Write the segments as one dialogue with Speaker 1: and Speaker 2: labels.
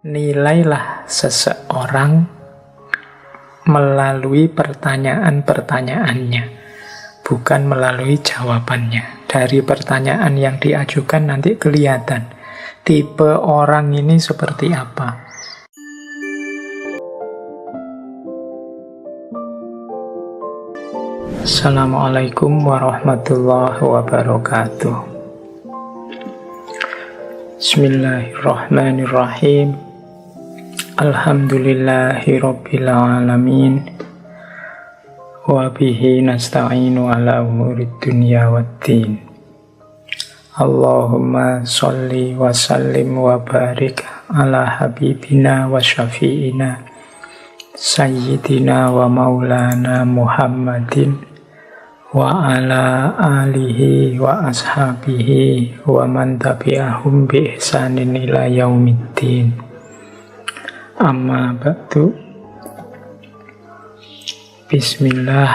Speaker 1: Nilailah seseorang melalui pertanyaan-pertanyaannya, bukan melalui jawabannya. Dari pertanyaan yang diajukan nanti kelihatan tipe orang ini seperti apa. Assalamualaikum warahmatullahi wabarakatuh. Bismillahirrahmanirrahim. Alhamdulillahi rabbil alamin. Wa bihi nasta'inu ala umurid dunya waddin. Allahumma sholli wa sallim wa barik ala habibina wa syafi'ina sayyidina wa maulana Muhammadin wa ala alihi wa ashabihi wa man tabi'ahum bi ihsanin ila yaumiddin. Amma ba'du. Bismillah.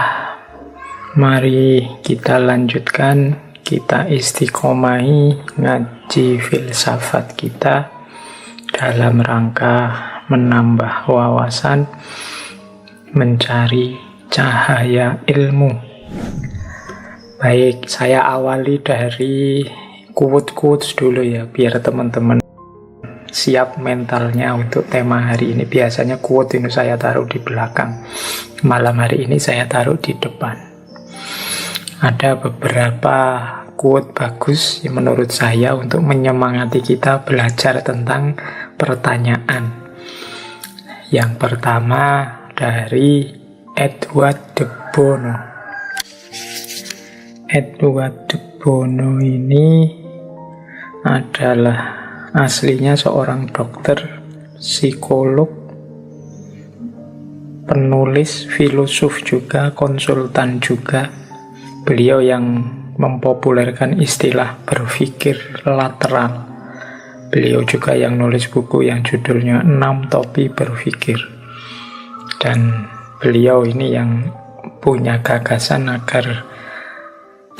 Speaker 1: Mari kita lanjutkan, kita istiqomahi ngaji filsafat kita dalam rangka menambah wawasan, mencari cahaya ilmu. Baik, saya awali dari quotes dulu ya, biar teman-teman siap mentalnya untuk tema hari ini. Biasanya quote ini saya taruh di belakang, malam hari ini saya taruh di depan. Ada beberapa quote bagus yang menurut saya untuk menyemangati kita belajar tentang pertanyaan. Yang pertama dari Edward de Bono. Edward de Bono ini adalah aslinya seorang dokter, psikolog, penulis, filosof juga, konsultan juga. Beliau yang mempopulerkan istilah berpikir lateral. Beliau juga yang nulis buku yang judulnya 6 Topi Berpikir. Dan beliau ini yang punya gagasan agar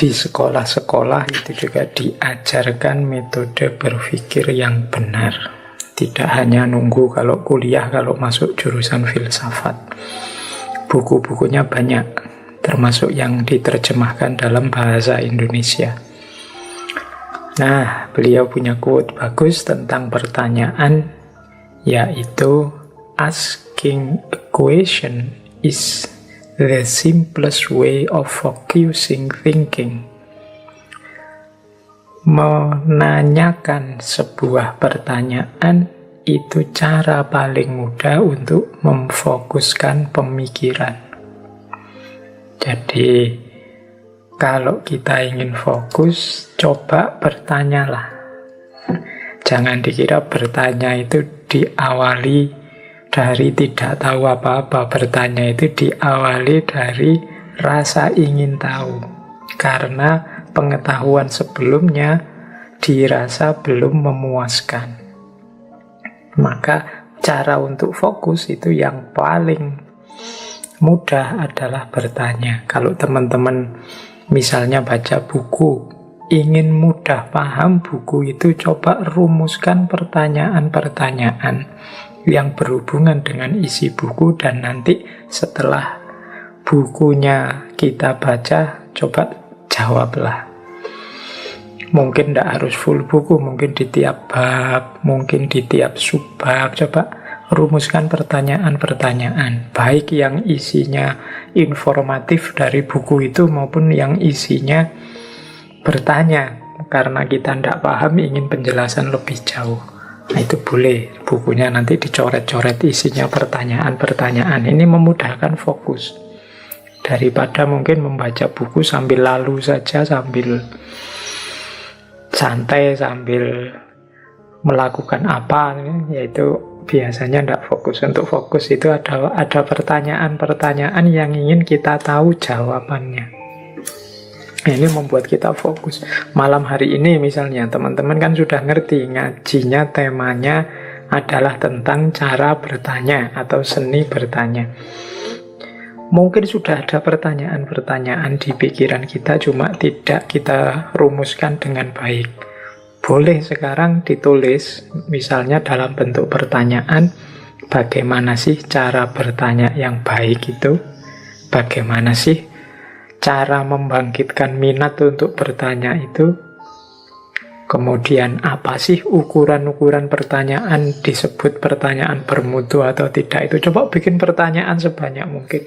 Speaker 1: di sekolah-sekolah itu juga diajarkan metode berpikir yang benar. Tidak hanya nunggu kalau kuliah, kalau masuk jurusan filsafat. Buku-bukunya banyak, termasuk yang diterjemahkan dalam bahasa Indonesia. Nah, beliau punya quote bagus tentang pertanyaan, yaitu asking a question is the simplest way of focusing thinking. Menanyakan sebuah pertanyaan itu cara paling mudah untuk memfokuskan pemikiran. Jadi, kalau kita ingin fokus, coba bertanyalah. Jangan dikira bertanya itu diawali dari tidak tahu apa-apa. Bertanya itu diawali dari rasa ingin tahu, karena pengetahuan sebelumnya dirasa belum memuaskan. Maka cara untuk fokus itu yang paling mudah adalah bertanya. Kalau teman-teman misalnya baca buku, ingin mudah paham buku itu, coba rumuskan pertanyaan-pertanyaan yang berhubungan dengan isi buku, dan nanti setelah bukunya kita baca, coba jawablah. Mungkin tidak harus full buku, mungkin di tiap bab, mungkin di tiap subbab. Coba rumuskan pertanyaan-pertanyaan, baik yang isinya informatif dari buku itu maupun yang isinya bertanya karena kita tidak paham, ingin penjelasan lebih jauh. Nah, itu boleh, bukunya nanti dicoret-coret isinya pertanyaan-pertanyaan. Ini memudahkan fokus. Daripada mungkin membaca buku sambil lalu saja, sambil santai, sambil melakukan apa, yaitu biasanya tidak fokus. Untuk fokus itu ada pertanyaan-pertanyaan yang ingin kita tahu jawabannya. Ini membuat kita fokus. Malam hari ini misalnya, teman-teman kan sudah ngerti ngajinya, temanya adalah tentang cara bertanya atau seni bertanya. Mungkin sudah ada pertanyaan-pertanyaan di pikiran kita, cuma tidak kita rumuskan dengan baik. Boleh sekarang ditulis, misalnya dalam bentuk pertanyaan, bagaimana sih cara bertanya yang baik itu? Bagaimana sih cara membangkitkan minat untuk bertanya itu? Kemudian apa sih ukuran-ukuran pertanyaan, disebut pertanyaan bermutu atau tidak itu? Coba bikin pertanyaan sebanyak mungkin.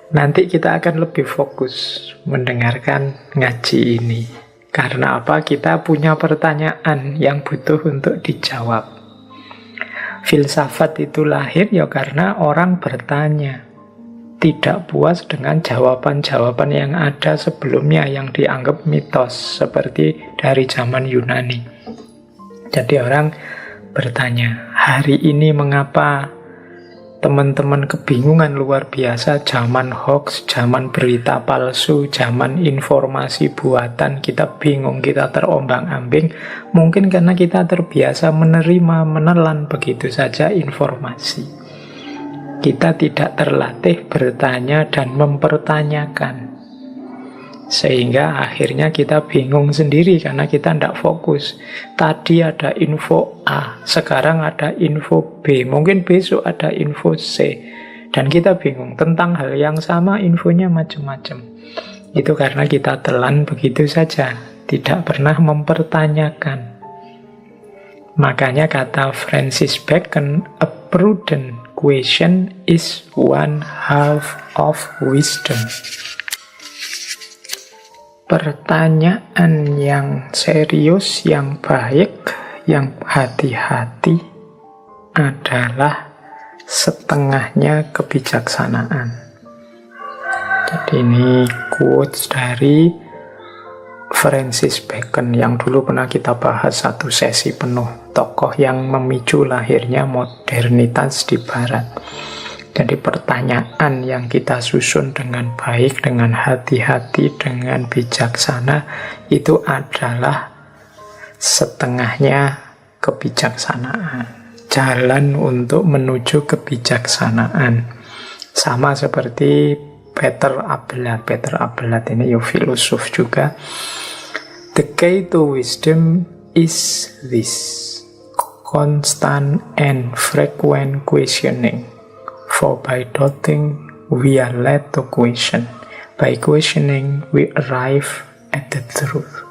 Speaker 1: Nanti kita akan lebih fokus mendengarkan ngaji ini. Karena apa? Kita punya pertanyaan yang butuh untuk dijawab. Filsafat itu lahir ya karena orang bertanya. Tidak puas dengan jawaban-jawaban yang ada sebelumnya yang dianggap mitos. Seperti dari zaman Yunani. Jadi orang bertanya, hari ini mengapa teman-teman kebingungan luar biasa, zaman hoax, zaman berita palsu, zaman informasi buatan, kita bingung, kita terombang-ambing. Mungkin karena kita terbiasa menerima, menelan begitu saja informasi. Kita tidak terlatih bertanya dan mempertanyakan. Sehingga akhirnya kita bingung sendiri karena kita tidak fokus. Tadi ada info A, sekarang ada info B, mungkin besok ada info C. Dan kita bingung tentang hal yang sama, infonya macam-macam. Itu karena kita telan begitu saja, tidak pernah mempertanyakan. Makanya kata Francis Bacon, a prudent question is one half of wisdom. Pertanyaan yang serius, yang baik, yang hati-hati adalah setengahnya kebijaksanaan. Jadi ini quotes dari Francis Bacon yang dulu pernah kita bahas satu sesi penuh, tokoh yang memicu lahirnya modernitas di Barat. Jadi pertanyaan yang kita susun dengan baik, dengan hati-hati, dengan bijaksana, itu adalah setengahnya kebijaksanaan. Jalan untuk menuju kebijaksanaan. Sama seperti Peter Abelard. Peter Abelard ini filosof juga. The key to wisdom is this: constant and frequent questioning. For by doubting, we are led to question. By questioning, we arrive at the truth.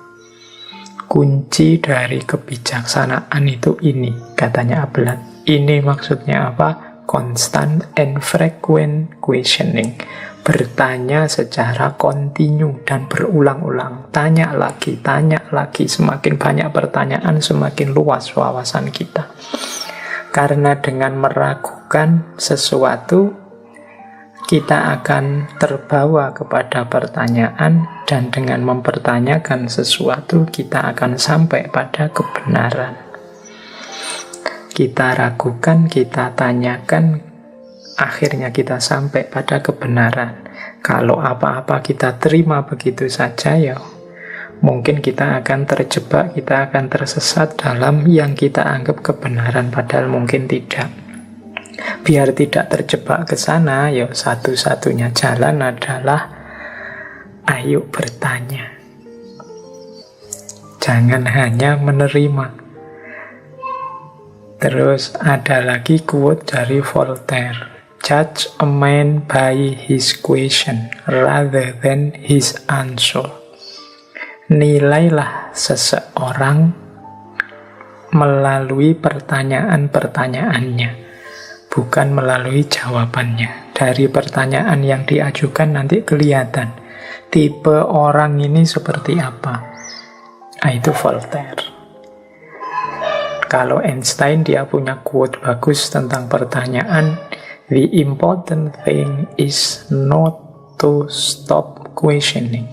Speaker 1: Kunci dari kebijaksanaan itu ini, katanya Abelard. Ini maksudnya apa? Constant and frequent questioning. Bertanya secara kontinu dan berulang-ulang. Tanya lagi. Semakin banyak pertanyaan, semakin luas wawasan kita. Karena dengan meragukan sesuatu, kita akan terbawa kepada pertanyaan, dan dengan mempertanyakan sesuatu, kita akan sampai pada kebenaran. Kita ragukan, kita tanyakan, akhirnya kita sampai pada kebenaran. Kalau apa-apa kita terima begitu saja, ya mungkin kita akan terjebak, kita akan tersesat dalam yang kita anggap kebenaran, padahal mungkin tidak. Biar tidak terjebak ke sana, ya satu-satunya jalan adalah ayo bertanya. Jangan hanya menerima. Terus ada lagi quote dari Voltaire. Judge a man by his question rather than his answer. Nilailah seseorang melalui pertanyaan-pertanyaannya, bukan melalui jawabannya. Dari pertanyaan yang diajukan nanti kelihatan tipe orang ini seperti apa. Itu Voltaire. Kalau Einstein, dia punya quote bagus tentang pertanyaan. The important thing is not to stop questioning.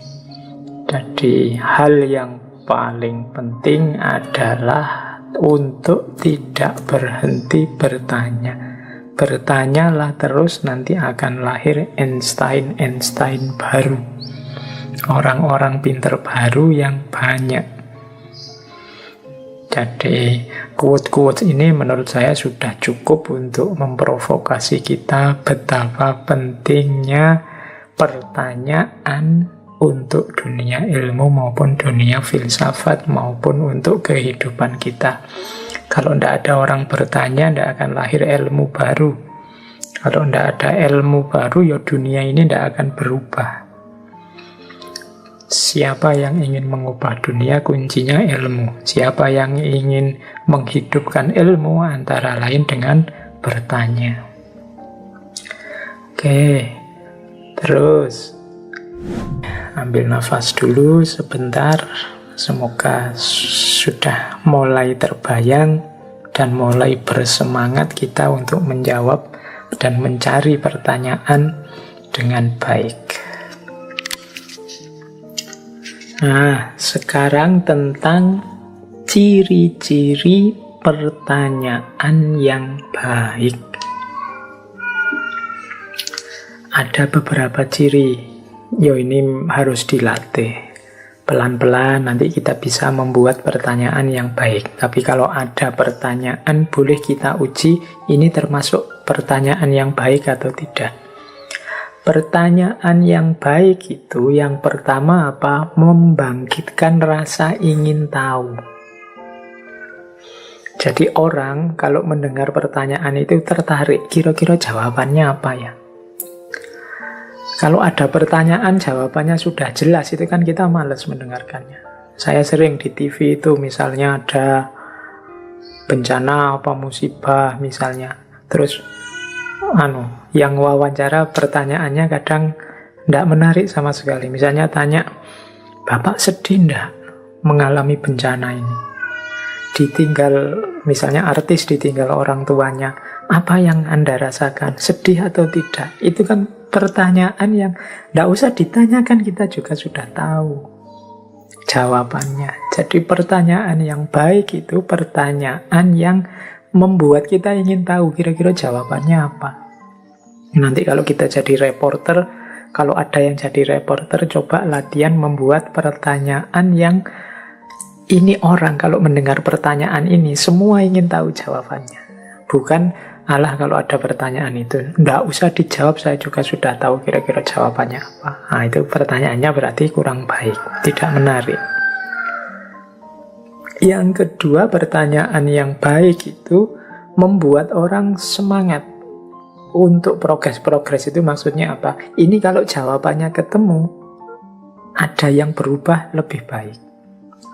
Speaker 1: Jadi hal yang paling penting adalah untuk tidak berhenti bertanya. Bertanyalah terus, nanti akan lahir Einstein baru. Orang-orang pinter baru yang banyak. Jadi quote-quote ini menurut saya sudah cukup untuk memprovokasi kita betapa pentingnya pertanyaan untuk dunia ilmu maupun dunia filsafat maupun untuk kehidupan kita. Kalau tidak ada orang bertanya, tidak akan lahir ilmu baru. Kalau tidak ada ilmu baru, ya dunia ini tidak akan berubah. Siapa yang ingin mengubah dunia, kuncinya ilmu. Siapa yang ingin menghidupkan ilmu, antara lain dengan bertanya. Oke, terus ambil nafas dulu sebentar. Semoga sudah mulai terbayang dan mulai bersemangat kita untuk menjawab dan mencari pertanyaan dengan baik. Nah, sekarang tentang ciri-ciri pertanyaan yang baik. Ada beberapa ciri. Ini harus dilatih. Pelan-pelan nanti kita bisa membuat pertanyaan yang baik. Tapi kalau ada pertanyaan, boleh kita uji ini termasuk pertanyaan yang baik atau tidak. Pertanyaan yang baik itu yang pertama apa? Membangkitkan rasa ingin tahu. Jadi orang kalau mendengar pertanyaan itu tertarik, kira-kira jawabannya apa ya? Kalau ada pertanyaan jawabannya sudah jelas, itu kan kita malas mendengarkannya. Saya sering di TV itu misalnya ada bencana apa musibah misalnya, terus yang wawancara pertanyaannya kadang tidak menarik sama sekali. Misalnya tanya, Bapak sedih tidak mengalami bencana ini? Ditinggal, misalnya artis ditinggal orang tuanya, apa yang Anda rasakan? Sedih atau tidak? Itu kan pertanyaan yang tidak usah ditanyakan, kita juga sudah tahu jawabannya. Jadi pertanyaan yang baik itu pertanyaan yang membuat kita ingin tahu kira-kira jawabannya apa. Nanti kalau kita jadi reporter, kalau ada yang jadi reporter, coba latihan membuat pertanyaan yang ini orang kalau mendengar pertanyaan ini, semua ingin tahu jawabannya. Bukan, alah kalau ada pertanyaan itu, tidak usah dijawab, saya juga sudah tahu kira-kira jawabannya apa. Nah, itu pertanyaannya berarti kurang baik, tidak menarik. Yang kedua, pertanyaan yang baik itu membuat orang semangat untuk progres itu maksudnya apa? Ini kalau jawabannya ketemu, ada yang berubah lebih baik.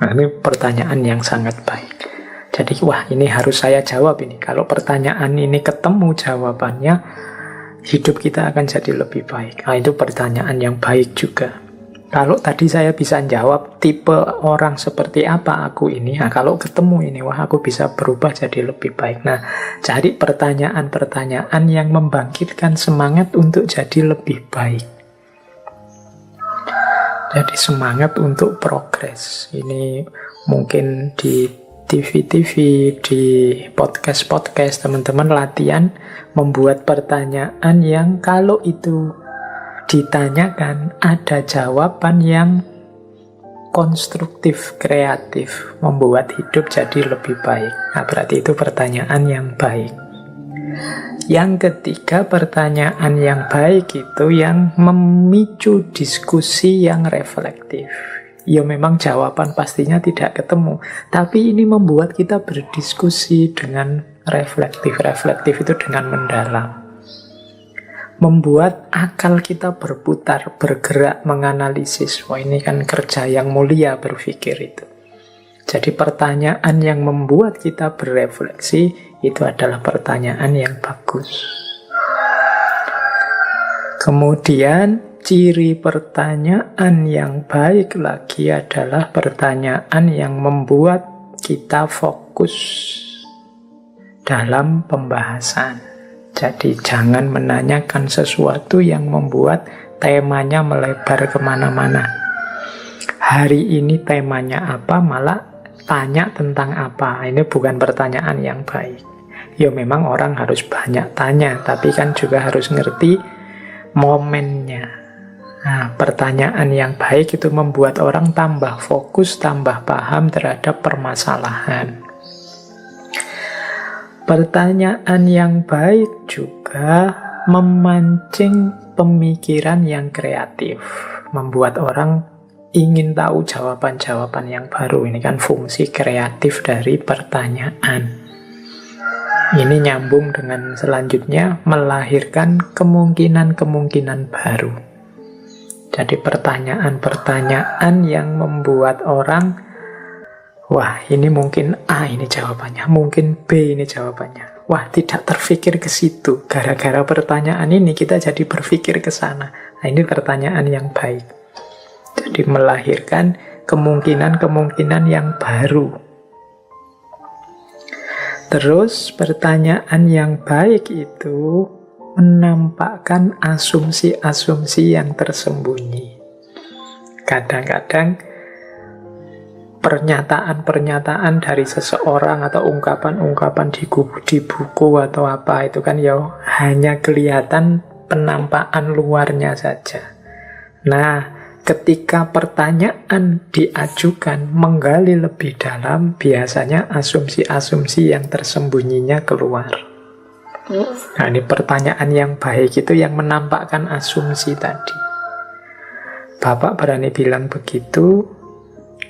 Speaker 1: Nah, ini pertanyaan yang sangat baik. Jadi, wah ini harus saya jawab ini. Kalau pertanyaan ini ketemu jawabannya, hidup kita akan jadi lebih baik. Nah, itu pertanyaan yang baik juga. Kalau tadi saya bisa jawab tipe orang seperti apa aku ini, nah kalau ketemu ini, wah aku bisa berubah jadi lebih baik. Nah, cari pertanyaan-pertanyaan yang membangkitkan semangat untuk jadi lebih baik. Jadi semangat untuk progres. Ini mungkin di TV-TV, di podcast-podcast, teman-teman latihan membuat pertanyaan yang kalau itu ditanyakan ada jawaban yang konstruktif, kreatif, membuat hidup jadi lebih baik. Nah, berarti itu pertanyaan yang baik. Yang ketiga, pertanyaan yang baik itu yang memicu diskusi yang reflektif. Ya memang jawaban pastinya tidak ketemu, tapi ini membuat kita berdiskusi dengan reflektif. Reflektif itu dengan mendalam. Membuat akal kita berputar, bergerak, menganalisis. Wah, ini kan kerja yang mulia berpikir itu. Jadi pertanyaan yang membuat kita berefleksi itu adalah pertanyaan yang bagus. Kemudian ciri pertanyaan yang baik lagi adalah pertanyaan yang membuat kita fokus dalam pembahasan. Jadi jangan menanyakan sesuatu yang membuat temanya melebar kemana-mana. Hari ini temanya apa, malah tanya tentang apa. Ini bukan pertanyaan yang baik. Ya memang orang harus banyak tanya, tapi kan juga harus ngerti momennya. Nah, pertanyaan yang baik itu membuat orang tambah fokus, tambah paham terhadap permasalahan. Pertanyaan yang baik juga memancing pemikiran yang kreatif. membuat orang ingin tahu jawaban-jawaban yang baru. Ini kan fungsi kreatif dari pertanyaan. Ini nyambung dengan selanjutnya, melahirkan kemungkinan-kemungkinan baru. Jadi pertanyaan-pertanyaan yang membuat orang, wah ini mungkin A ini jawabannya, mungkin B ini jawabannya. Wah tidak terfikir ke situ. Gara-gara pertanyaan ini kita jadi berpikir ke sana. Nah ini pertanyaan yang baik. Jadi melahirkan kemungkinan-kemungkinan yang baru. Terus pertanyaan yang baik itu menampakkan asumsi-asumsi yang tersembunyi. Kadang-kadang pernyataan-pernyataan dari seseorang atau ungkapan-ungkapan di buku atau apa itu kan ya hanya kelihatan penampakan luarnya saja. Nah, ketika pertanyaan diajukan menggali lebih dalam, biasanya asumsi-asumsi yang tersembunyinya keluar. Nah, ini pertanyaan yang baik itu yang menampakkan asumsi tadi. Bapak berani bilang begitu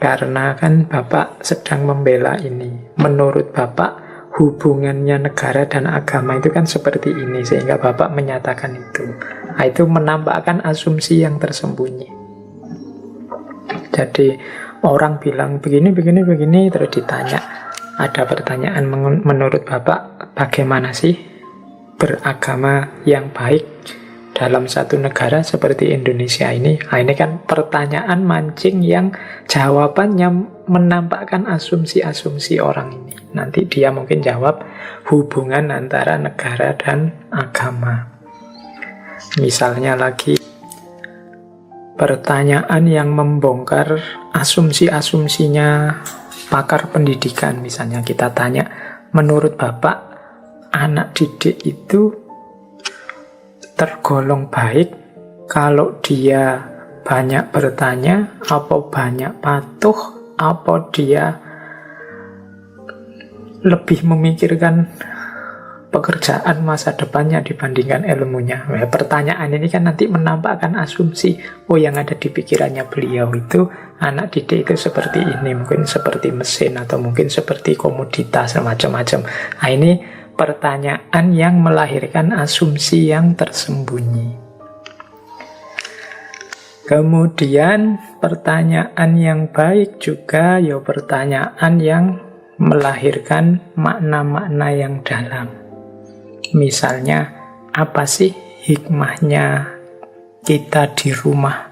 Speaker 1: karena kan Bapak sedang membela ini. Menurut Bapak, hubungannya negara dan agama itu kan seperti ini, sehingga Bapak menyatakan itu. Nah, itu menampakkan asumsi yang tersembunyi. Jadi orang bilang begini, terus ditanya. Ada pertanyaan, menurut Bapak bagaimana sih beragama yang baik dalam satu negara seperti Indonesia ini? Nah, ini kan pertanyaan mancing yang jawabannya menampakkan asumsi-asumsi orang ini. Nanti dia mungkin jawab hubungan antara negara dan agama. Misalnya lagi, pertanyaan yang membongkar asumsi-asumsinya pakar pendidikan. Misalnya kita tanya, menurut Bapak, anak didik itu tergolong baik kalau dia banyak bertanya, apa banyak patuh, apa dia lebih memikirkan pekerjaan masa depannya dibandingkan ilmunya. Nah, pertanyaan ini kan nanti menampakkan asumsi, oh yang ada di pikirannya beliau itu anak didik itu seperti ini, mungkin seperti mesin atau mungkin seperti komoditas macam-macam. Nah, ini pertanyaan yang melahirkan asumsi yang tersembunyi. Kemudian pertanyaan yang baik juga ya pertanyaan yang melahirkan makna-makna yang dalam. Misalnya, apa sih hikmahnya kita di rumah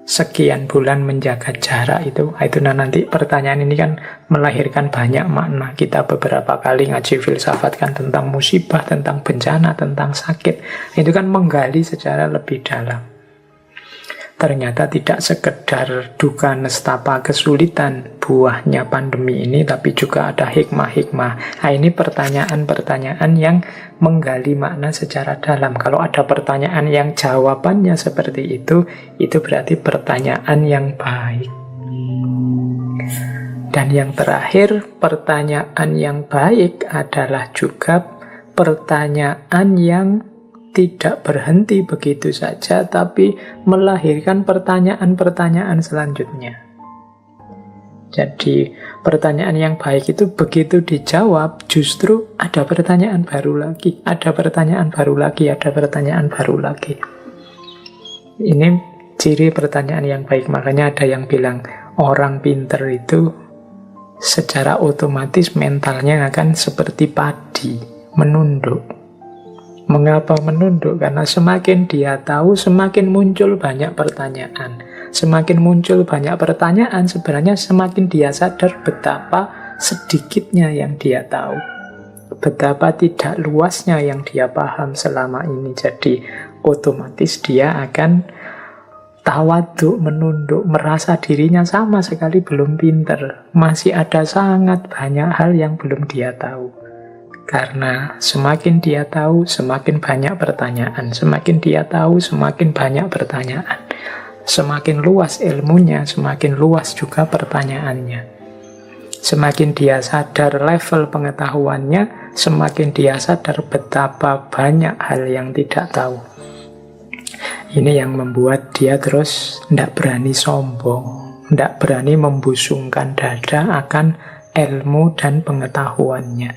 Speaker 1: sekian bulan menjaga jarak itu? Itu nanti pertanyaan ini kan melahirkan banyak makna. Kita beberapa kali ngaji filsafat kan tentang musibah, tentang bencana, tentang sakit. Itu kan menggali secara lebih dalam. Ternyata tidak sekedar duka nestapa kesulitan buahnya pandemi ini, tapi juga ada hikmah-hikmah. Nah, ini pertanyaan-pertanyaan yang menggali makna secara dalam. Kalau ada pertanyaan yang jawabannya seperti itu berarti pertanyaan yang baik. Dan yang terakhir, pertanyaan yang baik adalah juga pertanyaan yang tidak berhenti begitu saja, tapi melahirkan pertanyaan-pertanyaan selanjutnya. Jadi pertanyaan yang baik itu begitu dijawab, justru ada pertanyaan baru lagi, ada pertanyaan baru lagi, ada pertanyaan baru lagi. Ini ciri pertanyaan yang baik. Makanya ada yang bilang orang pinter itu secara otomatis mentalnya akan seperti padi, menunduk. Mengapa menunduk? Karena semakin dia tahu, semakin muncul banyak pertanyaan. Semakin muncul banyak pertanyaan, sebenarnya semakin dia sadar betapa sedikitnya yang dia tahu. Betapa tidak luasnya yang dia paham selama ini. Jadi otomatis dia akan tawaduk, menunduk, merasa dirinya sama sekali belum pinter. Masih ada sangat banyak hal yang belum dia tahu. Karena semakin dia tahu, semakin banyak pertanyaan. Semakin dia tahu, semakin banyak pertanyaan. Semakin luas ilmunya, semakin luas juga pertanyaannya. Semakin dia sadar level pengetahuannya, semakin dia sadar betapa banyak hal yang tidak tahu. Ini yang membuat dia terus tidak berani sombong, tidak berani membusungkan dada akan ilmu dan pengetahuannya.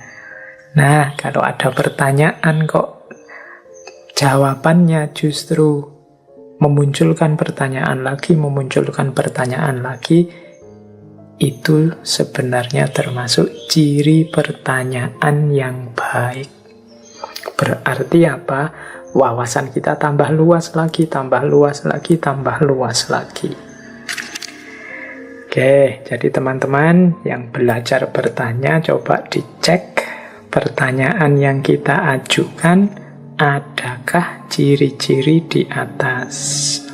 Speaker 1: Nah, kalau ada pertanyaan kok jawabannya justru memunculkan pertanyaan lagi, itu sebenarnya termasuk ciri pertanyaan yang baik. Berarti apa? Wawasan kita tambah luas lagi. Oke, jadi teman-teman yang belajar bertanya, coba dicek pertanyaan yang kita ajukan, adakah ciri-ciri di atas?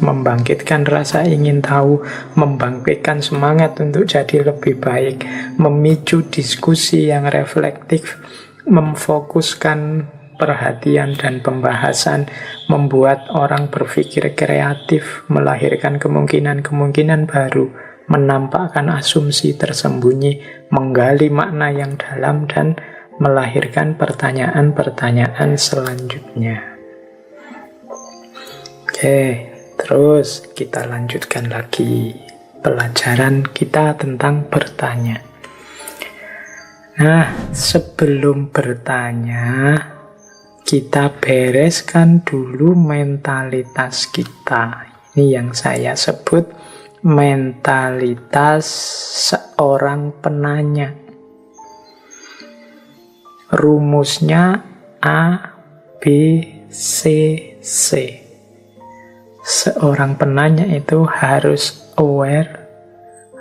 Speaker 1: Membangkitkan rasa ingin tahu, membangkitkan semangat untuk jadi lebih baik, memicu diskusi yang reflektif, memfokuskan perhatian dan pembahasan, membuat orang berpikir kreatif, melahirkan kemungkinan-kemungkinan baru, menampakkan asumsi tersembunyi, menggali makna yang dalam, dan melahirkan pertanyaan-pertanyaan selanjutnya. Oke, terus kita lanjutkan lagi pelajaran kita tentang bertanya. Nah, sebelum bertanya, kita bereskan dulu mentalitas kita. Ini yang saya sebut mentalitas seorang penanya. Rumusnya A, B, C, C. Seorang penanya itu harus aware,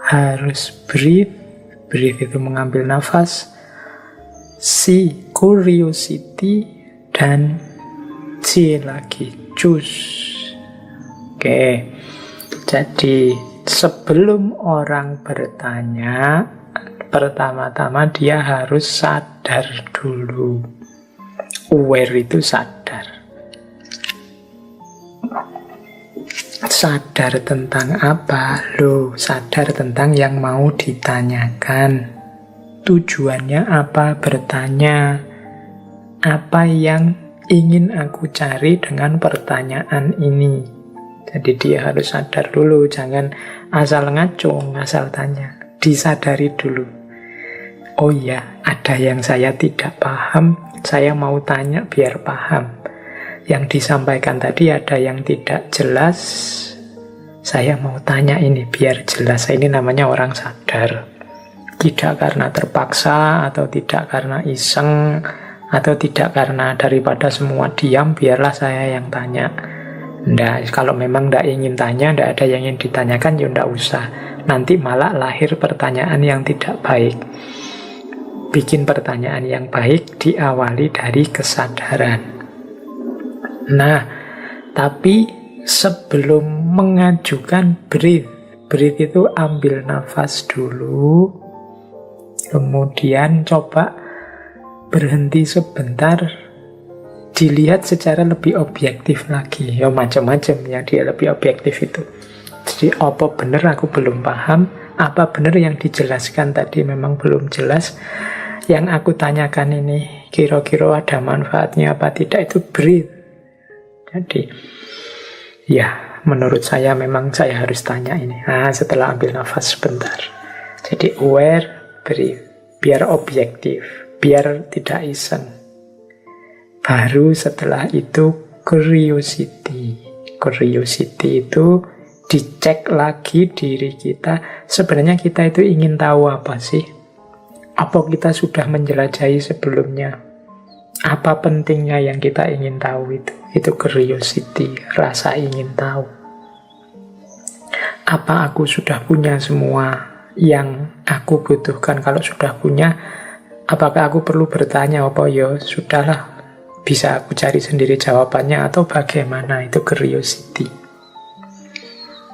Speaker 1: harus breathe. Breathe itu mengambil nafas. C, curiosity. Dan C lagi, choose. Oke, jadi sebelum orang bertanya, pertama-tama dia harus sadar dulu. Aware itu sadar. Sadar tentang apa? Loh, sadar tentang yang mau ditanyakan. Tujuannya apa bertanya? Apa yang ingin aku cari dengan pertanyaan ini? Jadi dia harus sadar dulu, jangan asal ngaco, asal tanya. Disadari dulu. Oh iya, ada yang saya tidak paham, saya mau tanya biar paham. Yang disampaikan tadi ada yang tidak jelas, saya mau tanya ini biar jelas. Ini namanya orang sadar. Tidak karena terpaksa, atau tidak karena iseng, atau tidak karena daripada semua diam, biarlah saya yang tanya. Nah, kalau memang tidak ingin tanya, tidak ada yang ingin ditanyakan, ya tidak usah. Nanti malah lahir pertanyaan yang tidak baik. Bikin pertanyaan yang baik diawali dari kesadaran. Nah, tapi sebelum mengajukan breathe itu ambil nafas dulu, kemudian coba berhenti sebentar, dilihat secara lebih objektif lagi. Ya macam-macam yang dia lebih objektif itu. Jadi apa benar aku belum paham, apa benar yang dijelaskan tadi memang belum jelas, yang aku tanyakan ini kira-kira ada manfaatnya apa tidak, itu breathe. Jadi ya menurut saya memang saya harus tanya ini. Nah, setelah ambil nafas sebentar. Jadi aware, breathe, biar objektif, biar tidak iseng. Baru setelah itu curiosity. Curiosity itu dicek lagi diri kita. Sebenarnya kita itu ingin tahu apa sih? Apa kita sudah menjelajahi sebelumnya? Apa pentingnya yang kita ingin tahu itu? Itu curiosity, rasa ingin tahu. Apa aku sudah punya semua yang aku butuhkan? Kalau sudah punya, apakah aku perlu bertanya? Apa ya sudahlah, bisa aku cari sendiri jawabannya, atau bagaimana? Itu curiosity.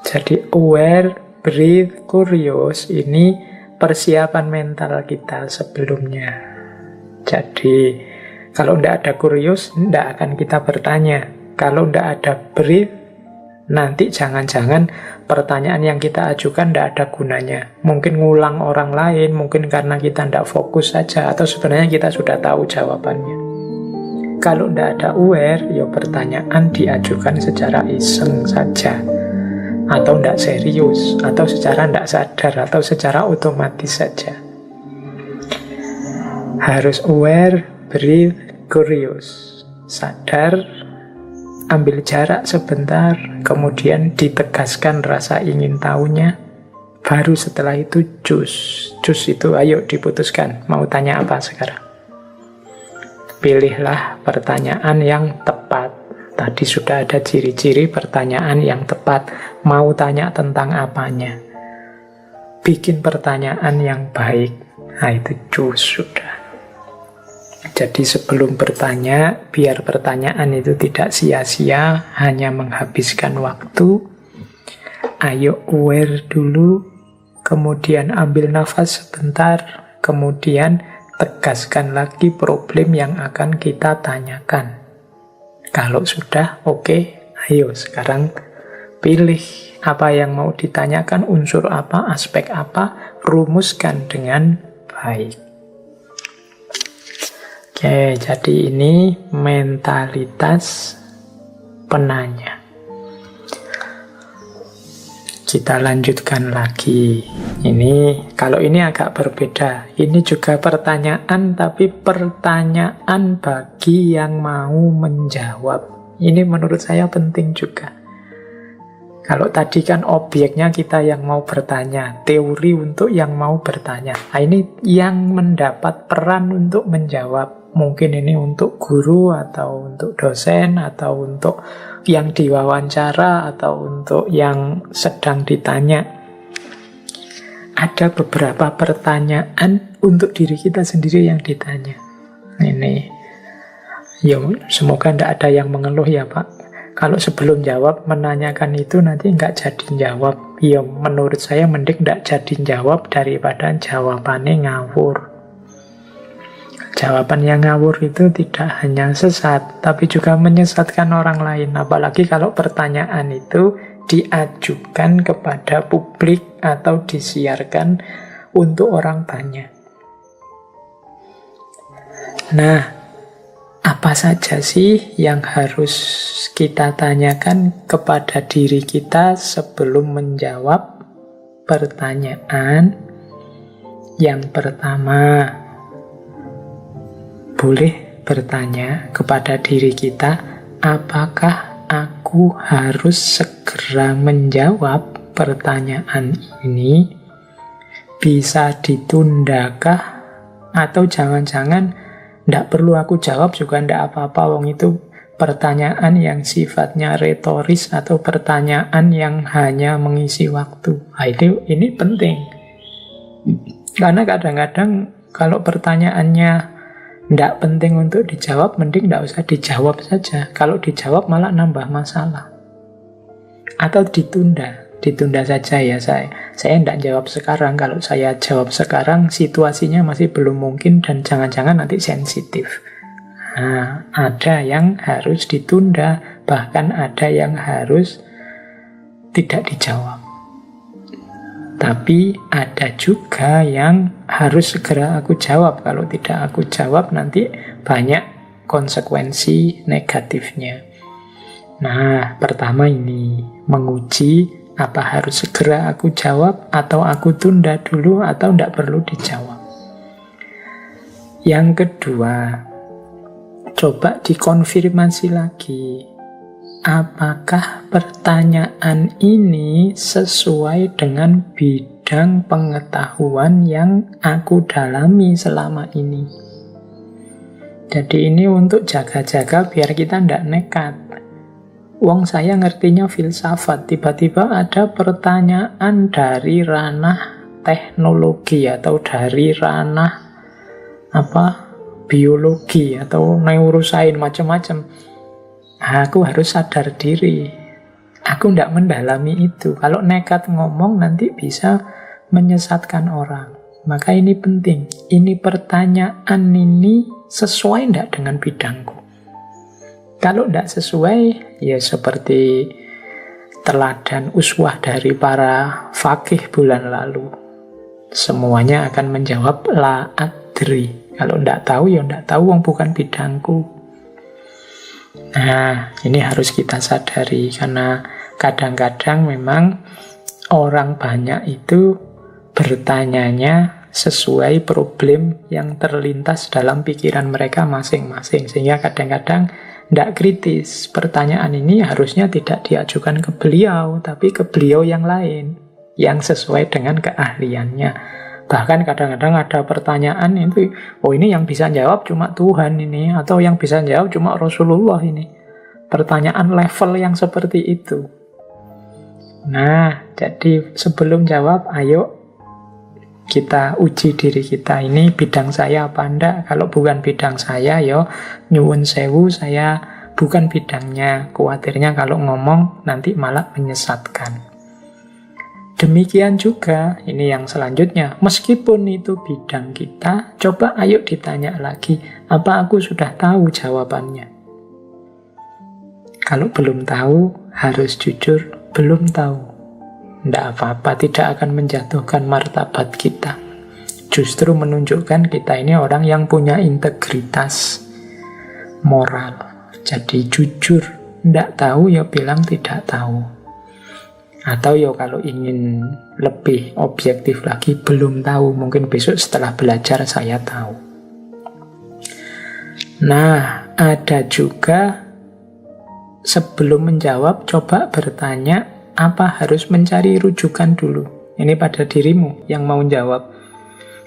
Speaker 1: Jadi aware, breathe, curious, ini persiapan mental kita sebelumnya. Jadi kalau tidak ada curious, tidak akan kita bertanya. Kalau tidak ada breathe, nanti jangan-jangan pertanyaan yang kita ajukan tidak ada gunanya. Mungkin ngulang orang lain, mungkin karena kita tidak fokus saja, atau sebenarnya kita sudah tahu jawabannya. Kalau tidak ada aware, ya pertanyaan diajukan secara iseng saja, atau tidak serius, atau secara tidak sadar, atau secara otomatis saja. Harus aware, breathe, curious. Sadar, ambil jarak sebentar, kemudian ditegaskan rasa ingin tahunya. Baru setelah itu choose. Choose itu ayo diputuskan, mau tanya apa sekarang. Pilihlah pertanyaan yang tepat. Tadi sudah ada ciri-ciri pertanyaan yang tepat. Mau tanya tentang apanya. Bikin pertanyaan yang baik. Nah itu choose sudah. Jadi sebelum bertanya, biar pertanyaan itu tidak sia-sia, hanya menghabiskan waktu. Ayo aware dulu, kemudian ambil nafas sebentar, kemudian tegaskan lagi problem yang akan kita tanyakan. Kalau sudah oke, ayo sekarang pilih apa yang mau ditanyakan, unsur apa, aspek apa, rumuskan dengan baik. Oke, jadi ini mentalitas penanya. Kita lanjutkan lagi. Kalau ini agak berbeda. Ini juga pertanyaan, tapi pertanyaan bagi yang mau menjawab. Ini menurut saya penting juga. Kalau tadi kan objeknya kita yang mau bertanya, teori untuk yang mau bertanya. Nah, ini yang mendapat peran untuk menjawab. Mungkin ini untuk guru, atau untuk dosen, atau untuk yang diwawancara, atau untuk yang sedang ditanya. Ada beberapa pertanyaan untuk diri kita sendiri yang ditanya. Ini, ya semoga tidak ada yang mengeluh ya Pak. Kalau sebelum jawab menanyakan itu nanti nggak jadi jawab. Ya menurut saya mending nggak jadi jawab daripada jawabannya ngawur. Jawaban yang ngawur itu tidak hanya sesat, tapi juga menyesatkan orang lain. Apalagi kalau pertanyaan itu diajukan kepada publik atau disiarkan untuk orang banyak. Nah, apa saja sih yang harus kita tanyakan kepada diri kita sebelum menjawab pertanyaan? Yang pertama, boleh bertanya kepada diri kita, apakah aku harus segera menjawab pertanyaan ini? Bisa ditundakah? Atau jangan-jangan tidak perlu aku jawab juga tidak apa-apa, wong itu pertanyaan yang sifatnya retoris atau pertanyaan yang hanya mengisi waktu. Nah, ini penting. Karena kadang-kadang kalau pertanyaannya tidak penting untuk dijawab, mending tidak usah dijawab saja. Kalau dijawab malah nambah masalah. Atau ditunda saja ya saya tidak jawab sekarang. Kalau saya jawab sekarang, situasinya masih belum mungkin dan jangan-jangan nanti sensitif. Nah, ada yang harus ditunda, bahkan ada yang harus tidak dijawab. Tapi ada juga yang harus segera aku jawab. Kalau tidak aku jawab nanti banyak konsekuensi negatifnya. Nah, pertama ini menguji apa harus segera aku jawab atau aku tunda dulu atau tidak perlu dijawab. Yang kedua, coba dikonfirmasi lagi. Apakah pertanyaan ini sesuai dengan bidang pengetahuan yang aku dalami selama ini? Jadi ini untuk jaga-jaga biar kita tidak nekat. Wong saya ngertinya filsafat, tiba-tiba ada pertanyaan dari ranah teknologi atau dari ranah biologi atau neurosains macam-macam. Aku harus sadar diri. Aku tidak mendalami itu. Kalau nekat ngomong nanti bisa menyesatkan orang. Maka ini penting. Ini pertanyaan ini sesuai tidak dengan bidangku. Kalau tidak sesuai, ya seperti teladan uswah dari para faqih bulan lalu. Semuanya akan menjawab la adri. Kalau tidak tahu, ya tidak tahu, wong bukan bidangku. Nah, ini harus kita sadari karena kadang-kadang memang orang banyak itu bertanyanya sesuai problem yang terlintas dalam pikiran mereka masing-masing. Sehingga kadang-kadang tidak kritis. Pertanyaan ini harusnya tidak diajukan ke beliau, tapi ke beliau yang lain, yang sesuai dengan keahliannya. Bahkan kadang-kadang ada pertanyaan itu, oh ini yang bisa jawab cuma Tuhan ini, atau yang bisa jawab cuma Rasulullah ini. Pertanyaan level yang seperti itu. Nah, jadi sebelum jawab, ayo kita uji diri kita, ini bidang saya apa enggak. Kalau bukan bidang saya, yo nyuwun sewu, saya bukan bidangnya. Khawatirnya kalau ngomong nanti malah menyesatkan. Demikian juga, ini yang selanjutnya, meskipun itu bidang kita, coba ayo ditanya lagi, apa aku sudah tahu jawabannya? Kalau belum tahu, harus jujur, belum tahu. Tidak apa-apa, tidak akan menjatuhkan martabat kita. Justru menunjukkan kita ini orang yang punya integritas moral. Jadi jujur, tidak tahu ya bilang tidak tahu. Atau ya kalau ingin lebih objektif lagi, belum tahu. Mungkin besok setelah belajar saya tahu. Nah, ada juga sebelum menjawab, coba bertanya, apa harus mencari rujukan dulu? Ini pada dirimu yang mau jawab.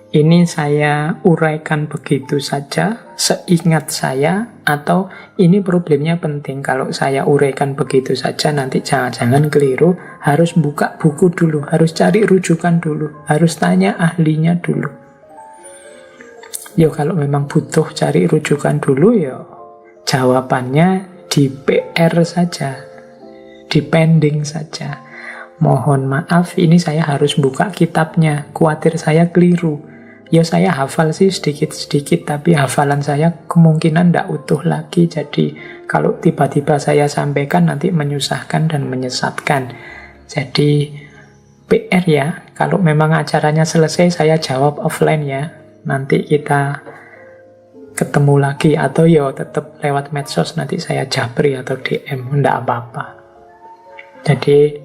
Speaker 1: Ini saya uraikan begitu saja, seingat saya, atau ini problemnya penting. Kalau saya uraikan begitu saja, nanti jangan-jangan keliru, harus buka buku dulu, harus cari rujukan dulu, harus tanya ahlinya dulu. Yo, kalau memang butuh cari rujukan dulu, yo jawabannya di PR saja, di pending saja. Mohon maaf, ini saya harus buka kitabnya, khawatir saya keliru. Ya saya hafal sih sedikit-sedikit, tapi hafalan saya kemungkinan tidak utuh lagi. Jadi kalau tiba-tiba saya sampaikan nanti menyusahkan dan menyesatkan. Jadi PR ya, kalau memang acaranya selesai saya jawab offline ya. Nanti kita ketemu lagi, atau ya tetap lewat medsos nanti saya japri atau DM, tidak apa-apa. Jadi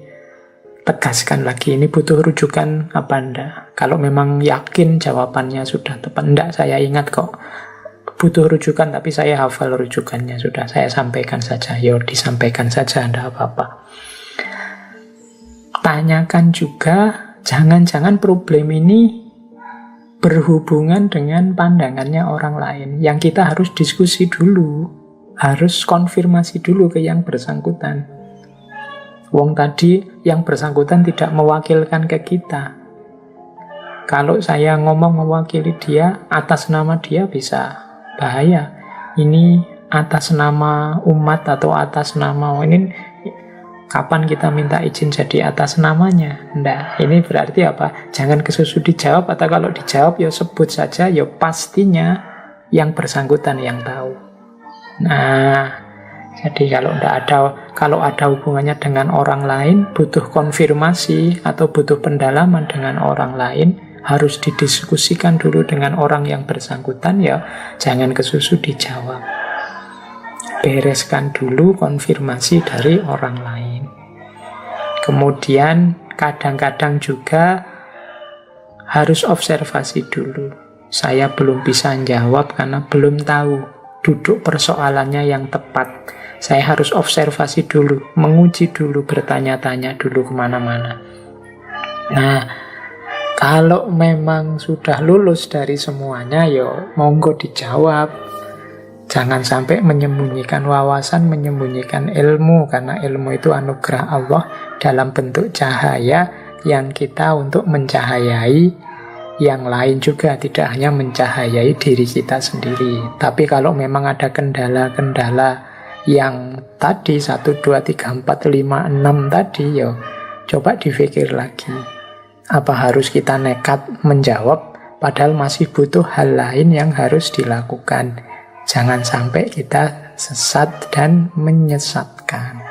Speaker 1: tegaskan lagi, ini butuh rujukan apa enggak. Kalau memang yakin jawabannya sudah tepat, enggak, saya ingat kok butuh rujukan, tapi saya hafal rujukannya, sudah saya sampaikan saja. Yo, disampaikan saja, enggak apa-apa. Tanyakan juga, jangan-jangan problem ini berhubungan dengan pandangannya orang lain, yang kita harus diskusi dulu, harus konfirmasi dulu ke yang bersangkutan. Wong tadi yang bersangkutan tidak mewakilkan ke kita. Kalau saya ngomong mewakili dia, atas nama dia bisa bahaya. Ini atas nama umat atau atas nama ini, kapan kita minta izin jadi atas namanya? Nggak, ini berarti apa? Jangan kesusu dijawab, atau kalau dijawab ya sebut saja, ya pastinya yang bersangkutan yang tahu. Nah, jadi kalau ada hubungannya dengan orang lain, butuh konfirmasi atau butuh pendalaman dengan orang lain, harus didiskusikan dulu dengan orang yang bersangkutan, ya jangan kesusu dijawab. Bereskan dulu konfirmasi dari orang lain. Kemudian kadang-kadang juga harus observasi dulu. Saya belum bisa jawab karena belum tahu duduk persoalannya yang tepat. Saya harus observasi dulu, menguji dulu, bertanya-tanya dulu kemana-mana. Nah, kalau memang sudah lulus dari semuanya, yo monggo dijawab. Jangan sampai menyembunyikan wawasan, menyembunyikan ilmu, karena ilmu itu anugerah Allah dalam bentuk cahaya yang kita untuk mencahayai yang lain juga, tidak hanya mencahayai diri kita sendiri. Tapi kalau memang ada kendala-kendala yang tadi 1, 2, 3, 4, 5, 6 tadi, yo coba dipikir lagi. Apa harus kita nekat menjawab padahal masih butuh hal lain yang harus dilakukan? Jangan sampai kita sesat dan menyesatkan.